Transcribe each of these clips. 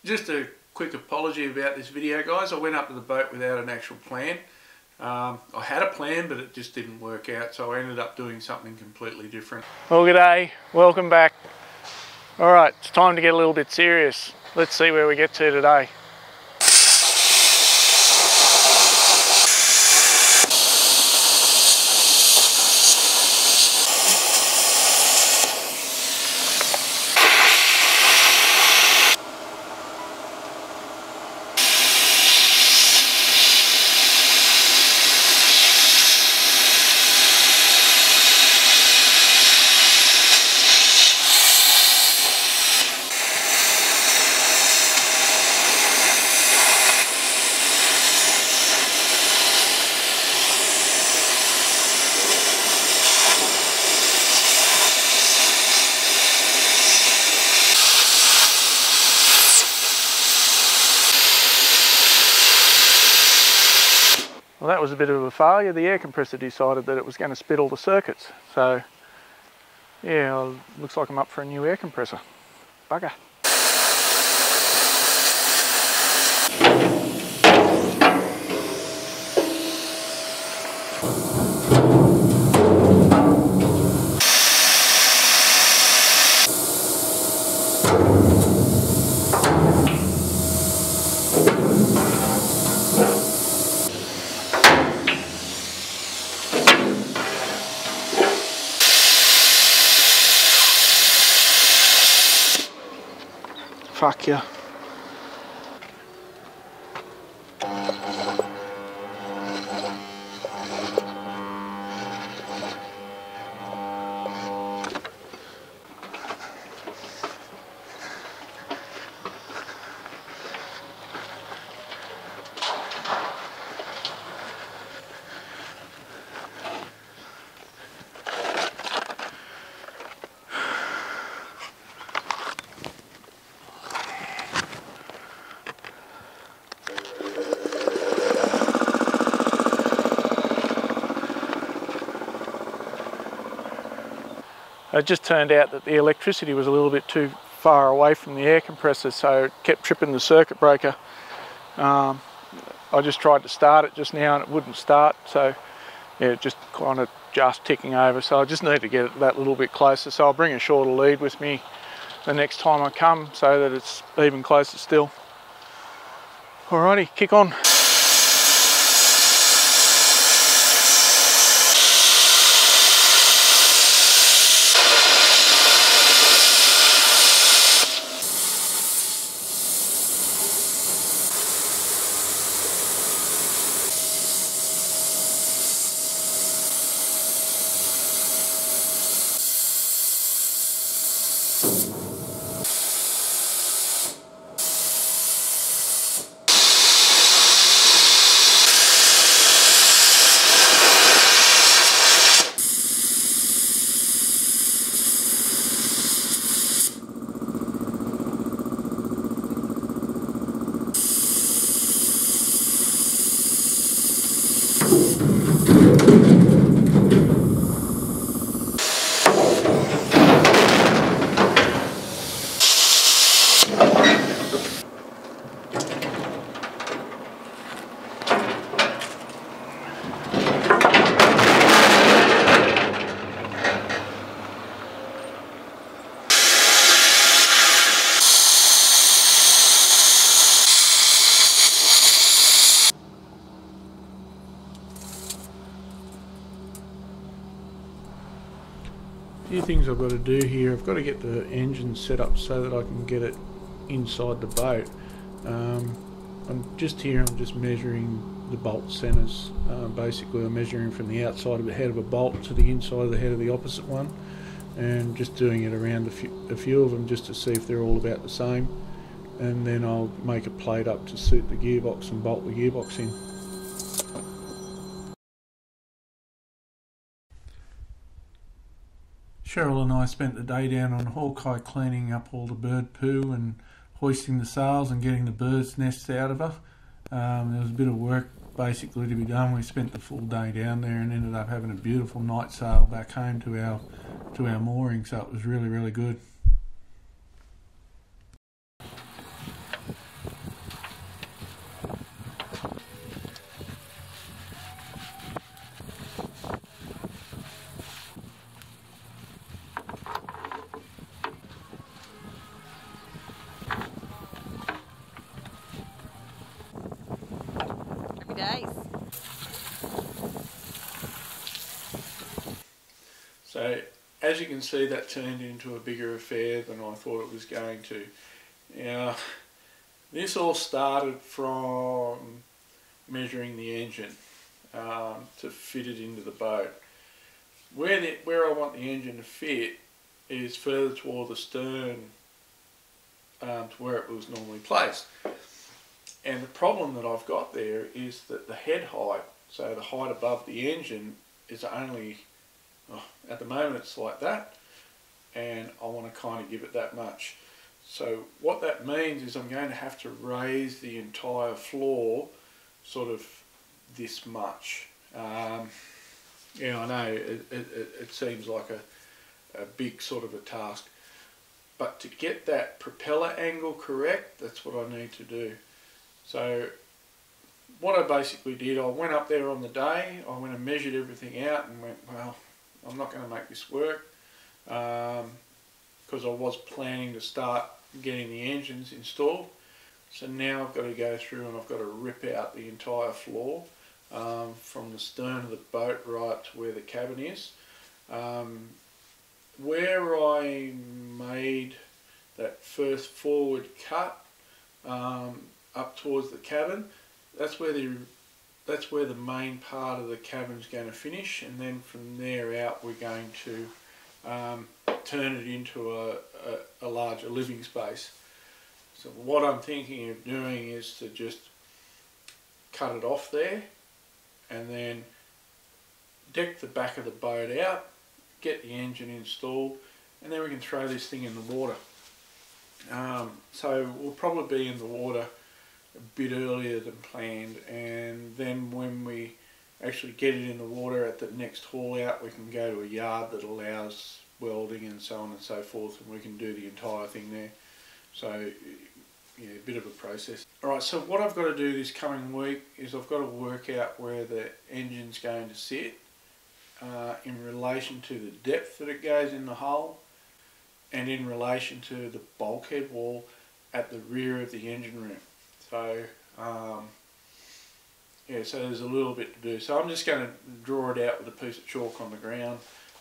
Just a quick apology about this video, guys. I went up to the boat without an actual plan. I had a plan, but it just didn't work out, so I ended up doing something completely different. Well, g'day, welcome back. Alright, it's time to get a little bit serious. Let's see where we get to today. Well, that was a bit of a failure. The air compressor decided that it was going to spit all the circuits. So, yeah, well, looks like I'm up for a new air compressor. Bugger. Fuck yeah. It just turned out that the electricity was a little bit too far away from the air compressor, so it kept tripping the circuit breaker. I just tried to start it just now and it wouldn't start, so yeah, it just kind of ticking over. So I just need to get it that little bit closer, so I'll bring a shorter lead with me the next time I come so that it's even closer still. Alrighty, kick on. Few things I've got to do here. I've got to get the engine set up so that I can get it inside the boat. I'm just measuring the bolt centers. Basically I'm measuring from the outside of the head of a bolt to the inside of the head of the opposite one, and just doing it around a few of them just to see if they're all about the same, and then I'll make a plate up to suit the gearbox and bolt the gearbox in. Cheryl and I spent the day down on Hawkeye cleaning up all the bird poo and hoisting the sails and getting the birds' nests out of her. There was a bit of work basically to be done. We spent the full day down there and ended up having a beautiful night sail back home to our mooring, so it was really, really good. Happy days. So as you can see, that turned into a bigger affair than I thought it was going to. Now, this all started from measuring the engine to fit it into the boat. Where I want the engine to fit is further toward the stern to where it was normally placed. And the problem that I've got there is that the head height, so the height above the engine, is only, at the moment it's like that, and I want to kind of give it that much. So what that means is I'm going to have to raise the entire floor sort of this much. Yeah, I know it seems like a big sort of a task, but to get that propeller angle correct, that's what I need to do. So what I basically did, I went up there on the day, I went and measured everything out and went, well, I'm not going to make this work, because I was planning to start getting the engines installed. So now I've got to go through and I've got to rip out the entire floor, from the stern of the boat right to where the cabin is. Where I made that first forward cut up towards the cabin, that's where the main part of the cabin's going to finish, and then from there out we're going to turn it into a larger living space. So what I'm thinking of doing is to just cut it off there and then deck the back of the boat out, get the engine installed, and then we can throw this thing in the water. So we'll probably be in the water a bit earlier than planned, and then when we actually get it in the water at the next haul out, we can go to a yard that allows welding and so on and so forth, and we can do the entire thing there. So yeah, a bit of a process. Alright, so what I've got to do this coming week is I've got to work out where the engine's going to sit in relation to the depth that it goes in the hull, and in relation to the bulkhead wall at the rear of the engine room. So yeah, so there's a little bit to do. So I'm just going to draw it out with a piece of chalk on the ground.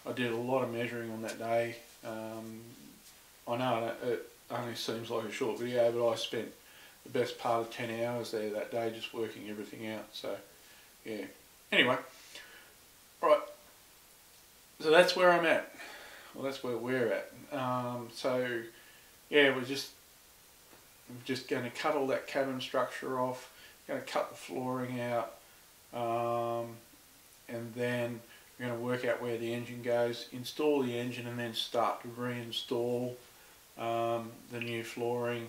I did a lot of measuring on that day. I know it only seems like a short video, but I spent the best part of 10 hours there that day just working everything out. So yeah, anyway, right, so that's where I'm at. Well, that's where we're at. So yeah, we're just going to cut all that cabin structure off, going to cut the flooring out, and then we're going to work out where the engine goes, install the engine, and then start to reinstall the new flooring,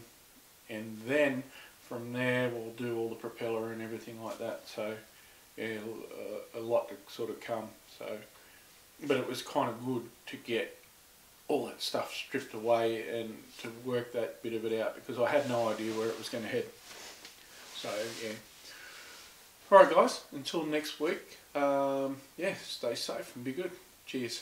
and then from there we'll do all the propeller and everything like that. So yeah, a lot to sort of come. So, but it was kind of good to get all that stuff stripped away and to work that bit of it out, because I had no idea where it was going to head. So yeah. Alright guys, until next week, yeah, stay safe and be good. Cheers.